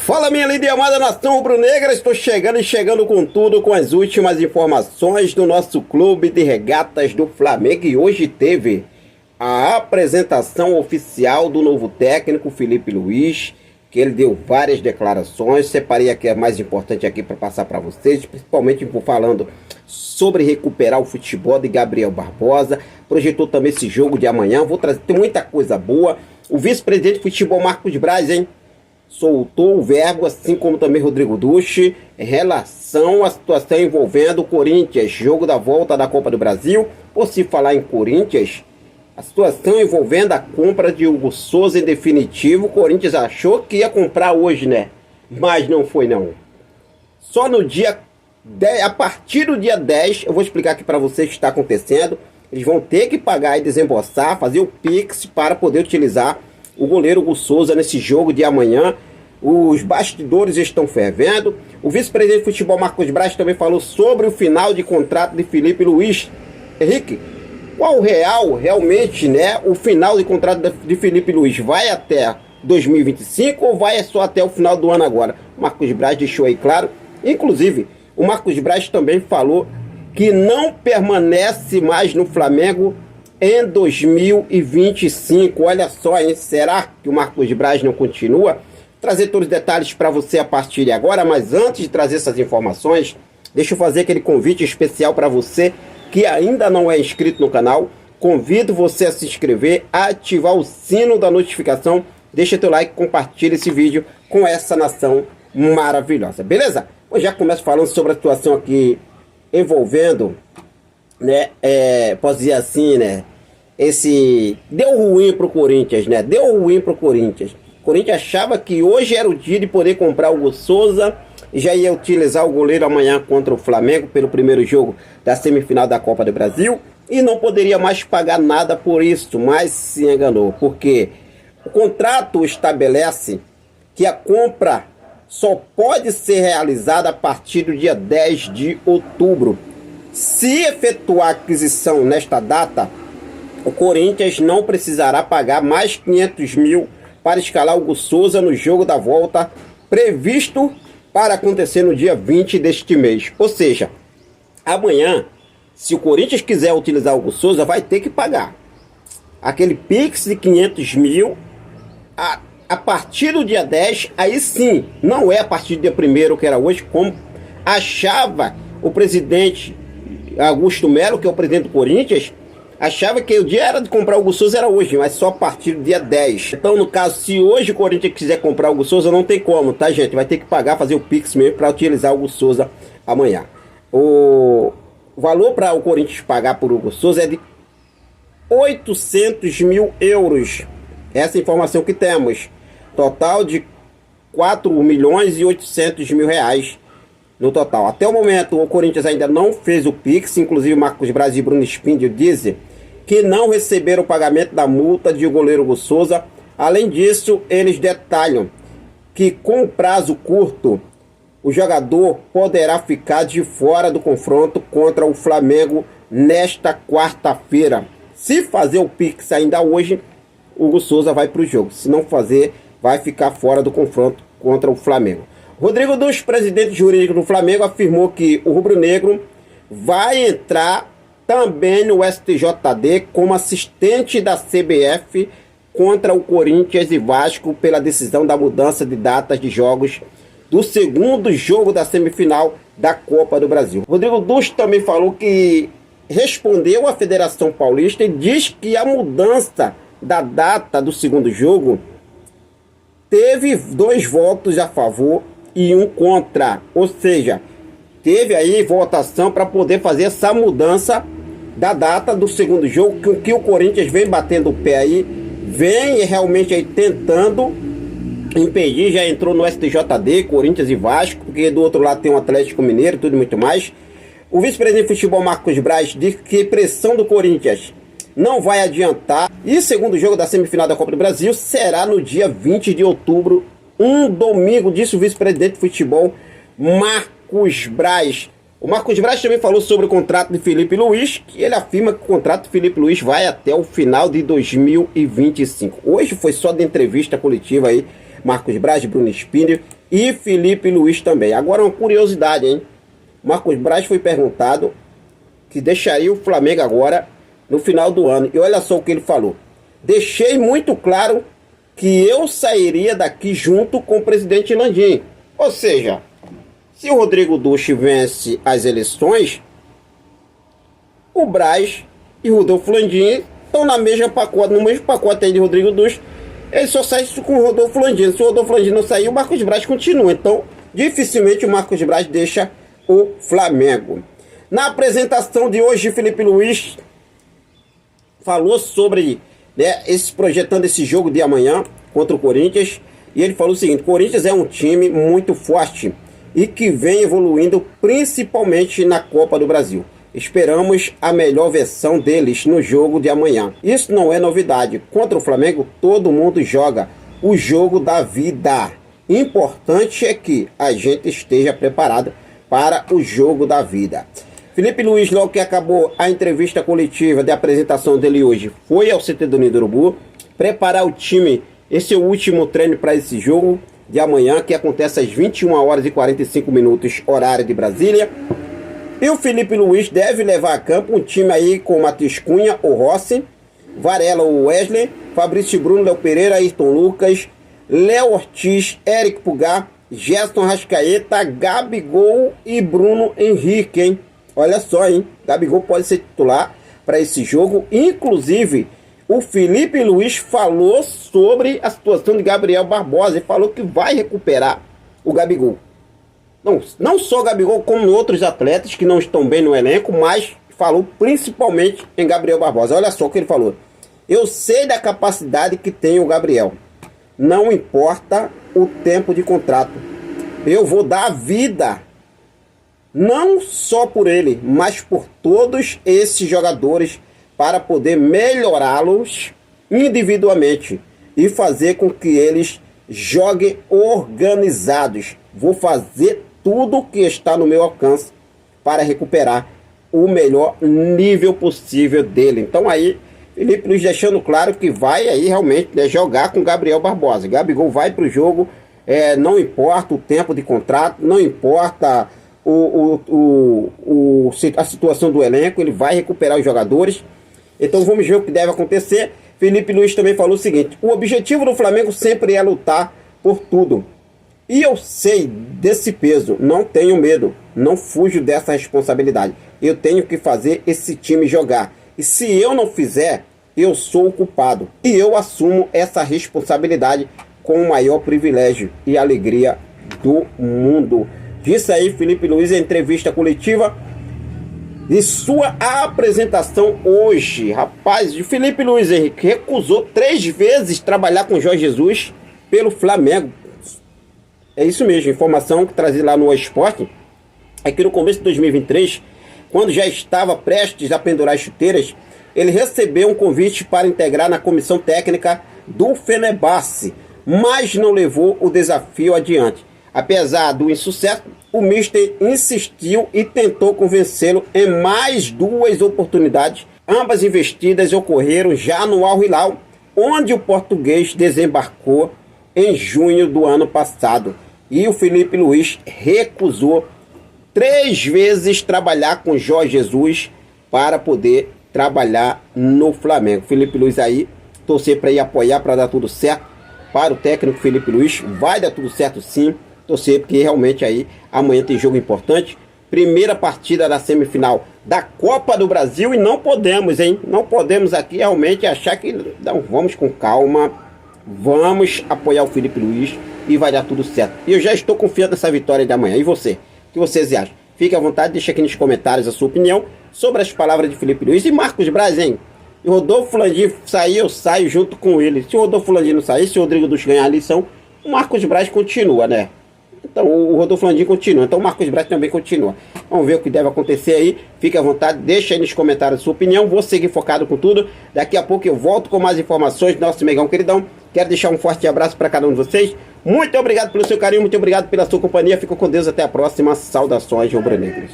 Fala, minha linda e amada nação rubro-negra, estou chegando com tudo, com as últimas informações do nosso clube de regatas do Flamengo. E hoje teve a apresentação oficial do novo técnico Felipe Luiz, que ele deu várias declarações. Separei aqui a mais importante aqui para passar para vocês, principalmente falando sobre recuperar o futebol de Gabriel Barbosa. Projetou também esse jogo de amanhã, vou trazer, tem muita coisa boa. O vice-presidente de futebol Marcos Braz, soltou o verbo, assim como também Rodrigo Duche, em relação à situação envolvendo o Corinthians, jogo da volta da Copa do Brasil. Por se falar em Corinthians, a situação envolvendo a compra de Hugo Souza em definitivo, o Corinthians achou que ia comprar hoje, né? Mas não foi não. Só no dia 10, a partir do dia 10, eu vou explicar aqui para vocês o que está acontecendo. Eles vão ter que pagar e desembolsar, fazer o Pix para poder utilizar o goleiro Hugo Souza nesse jogo de amanhã. Os bastidores estão fervendo. O vice-presidente de futebol Marcos Braz também falou sobre o final de contrato de Felipe Luiz. Henrique, qual realmente, né, o final de contrato de Felipe Luiz? Vai até 2025 ou vai só até o final do ano agora? O Marcos Braz deixou aí claro. Inclusive, o Marcos Braz também falou que não permanece mais no Flamengo em 2025. Olha só, hein? Será que o Marcos Braz não continua? Vou trazer todos os detalhes para você a partir de agora, mas antes de trazer essas informações, deixa eu fazer aquele convite especial para você que ainda não é inscrito no canal. Convido você a se inscrever, a ativar o sino da notificação, deixa teu like, compartilha esse vídeo com essa nação maravilhosa, beleza? Eu já começo falando sobre a situação aqui envolvendo, né, posso dizer assim, né, deu ruim pro Corinthians, né, o Corinthians achava que hoje era o dia de poder comprar o Hugo Souza e já ia utilizar o goleiro amanhã contra o Flamengo pelo primeiro jogo da semifinal da Copa do Brasil e não poderia mais pagar nada por isso, mas se enganou, porque o contrato estabelece que a compra só pode ser realizada a partir do dia 10 de outubro. Se efetuar a aquisição nesta data, o Corinthians não precisará pagar mais 500 mil para escalar o Hugo Souza no jogo da volta previsto para acontecer no dia 20 deste mês. Ou seja, amanhã, se o Corinthians quiser utilizar o Hugo Souza, vai ter que pagar aquele Pix de 500 mil a partir do dia 10, aí sim, não é a partir do dia 1º que era hoje, como achava o presidente Augusto Melo, que é o presidente do Corinthians, achava que o dia era de comprar o Hugo Souza era hoje, mas só a partir do dia 10. Então, no caso, se hoje o Corinthians quiser comprar o Hugo Souza, não tem como, tá, gente? Vai ter que pagar, fazer o Pix mesmo para utilizar o Hugo Souza amanhã. O valor para o Corinthians pagar por Hugo Souza é de 800 mil euros. Essa é a informação que temos. Total de 4 milhões e 800 mil reais no total. Até o momento, o Corinthians ainda não fez o Pix. Inclusive, Marcos Braz e Bruno Spindel dizem que não receberam o pagamento da multa de o goleiro Hugo Souza. Além disso, eles detalham que com prazo curto, o jogador poderá ficar de fora do confronto contra o Flamengo nesta quarta-feira. Se fazer o Pix ainda hoje, o Hugo Souza vai para o jogo. Se não fazer, vai ficar fora do confronto contra o Flamengo. Rodrigo Duche, presidente jurídico do Flamengo, afirmou que o rubro-negro vai entrar também no STJD como assistente da CBF contra o Corinthians e Vasco pela decisão da mudança de datas de jogos do segundo jogo da semifinal da Copa do Brasil. Rodrigo Duche também falou que respondeu à Federação Paulista e diz que a mudança da data do segundo jogo teve 2 votos a favor e 1 contra, ou seja, teve aí votação para poder fazer essa mudança da data do segundo jogo, que o Corinthians vem batendo o pé aí, vem realmente aí tentando impedir, já entrou no STJD, Corinthians e Vasco, porque do outro lado tem o Atlético Mineiro e tudo muito mais. O vice-presidente de futebol Marcos Braz disse que pressão do Corinthians não vai adiantar, e o segundo jogo da semifinal da Copa do Brasil será no dia 20 de outubro, um domingo, disse o vice-presidente de futebol Marcos Braz. O Marcos Braz também falou sobre o contrato de Felipe Luiz, que ele afirma que o contrato de Felipe Luiz vai até o final de 2025. Hoje foi só de entrevista coletiva aí, Marcos Braz, Bruno Spindel, e Felipe Luiz também. Agora uma curiosidade, hein? Marcos Braz foi perguntado que deixaria o Flamengo agora no final do ano. E olha só o que ele falou. Deixei muito claro que eu sairia daqui junto com o presidente Landim. Ou seja, se o Rodrigo Duche vence as eleições, o Braz e o Rodolfo Landim estão no mesmo pacote aí de Rodrigo Duche. Ele só sai com o Rodolfo Landim. Se o Rodolfo Landim não sair, o Marcos Braz continua. Então, dificilmente o Marcos Braz deixa o Flamengo. Na apresentação de hoje, Felipe Luiz falou sobre, projetando esse jogo de amanhã contra o Corinthians. E ele falou o seguinte: o Corinthians é um time muito forte e que vem evoluindo principalmente na Copa do Brasil. Esperamos a melhor versão deles no jogo de amanhã. Isso não é novidade. Contra o Flamengo, todo mundo joga o jogo da vida. Importante é que a gente esteja preparado para o jogo da vida. Felipe Luiz, logo que acabou a entrevista coletiva de apresentação dele hoje, foi ao CT do Ninho do Urubu preparar o time. Esse é o último treino para esse jogo de amanhã, que acontece às 21 horas e 45 minutos, horário de Brasília. E o Felipe Luiz deve levar a campo um time aí com Matheus Cunha, o Rossi, Varela, o Wesley, Fabrício Bruno, Léo Pereira, Ayrton Lucas, Léo Ortiz, Eric Pulgar, Gerson Rascaeta, Gabigol e Bruno Henrique, hein? Olha só, hein? Gabigol pode ser titular para esse jogo. Inclusive, o Felipe Luiz falou sobre a situação de Gabriel Barbosa e falou que vai recuperar o Gabigol. Não só Gabigol, como outros atletas que não estão bem no elenco, mas falou principalmente em Gabriel Barbosa. Olha só o que ele falou. Eu sei da capacidade que tem o Gabriel. Não importa o tempo de contrato. Eu vou dar a vida, não só por ele, mas por todos esses jogadores, para poder melhorá-los individualmente e fazer com que eles joguem organizados. Vou fazer tudo que está no meu alcance para recuperar o melhor nível possível dele. Então aí, Felipe Luiz deixando claro que vai aí realmente jogar com Gabriel Barbosa. Gabigol vai para o jogo, não importa o tempo de contrato, não importa a situação do elenco, ele vai recuperar os jogadores. Então vamos ver o que deve acontecer. Felipe Luiz também falou o seguinte: o objetivo do Flamengo sempre é lutar por tudo. E eu sei desse peso, não tenho medo, não fujo dessa responsabilidade. Eu tenho que fazer esse time jogar. E se eu não fizer, eu sou o culpado. E eu assumo essa responsabilidade com o maior privilégio e alegria do mundo. Disse aí Felipe Luiz em entrevista coletiva de sua apresentação hoje. Rapaz, o Felipe Luiz Henrique recusou 3 vezes trabalhar com Jorge Jesus pelo Flamengo. É isso mesmo, informação que trazia lá no Esporte é que no começo de 2023, quando já estava prestes a pendurar as chuteiras, ele recebeu um convite para integrar na comissão técnica do Fenerbahçe, mas não levou o desafio adiante. Apesar do insucesso, o mister insistiu e tentou convencê-lo em mais 2 oportunidades. Ambas investidas ocorreram já no Al Hilal, onde o português desembarcou em junho do ano passado. E o Felipe Luiz recusou 3 vezes trabalhar com Jorge Jesus para poder trabalhar no Flamengo. Felipe Luiz aí, torcer para ir apoiar para dar tudo certo para o técnico Felipe Luiz. Vai dar tudo certo sim, torcer porque realmente aí amanhã tem jogo importante. Primeira partida da semifinal da Copa do Brasil e não podemos, hein? Não podemos aqui realmente achar que não, vamos com calma, vamos apoiar o Felipe Luiz e vai dar tudo certo. E eu já estou confiante nessa vitória de amanhã. E você? O que vocês acham? Fique à vontade, deixa aqui nos comentários a sua opinião sobre as palavras de Felipe Luiz. E Marcos Braz, hein? E Rodolfo Landim sair, eu saio junto com ele. Se o Rodolfo Landim não sair, se o Rodrigo Duche ganhar a lição, o Marcos Braz continua, né? Então o Rodolfo Landim continua, então o Marcos Braz também continua. Vamos ver o que deve acontecer aí. Fique à vontade, deixa aí nos comentários a sua opinião. Vou seguir focado com tudo. Daqui a pouco eu volto com mais informações do nosso Megão queridão. Quero deixar um forte abraço para cada um de vocês. Muito obrigado pelo seu carinho, muito obrigado pela sua companhia. Fico com Deus, até a próxima. Saudações rubro-negras.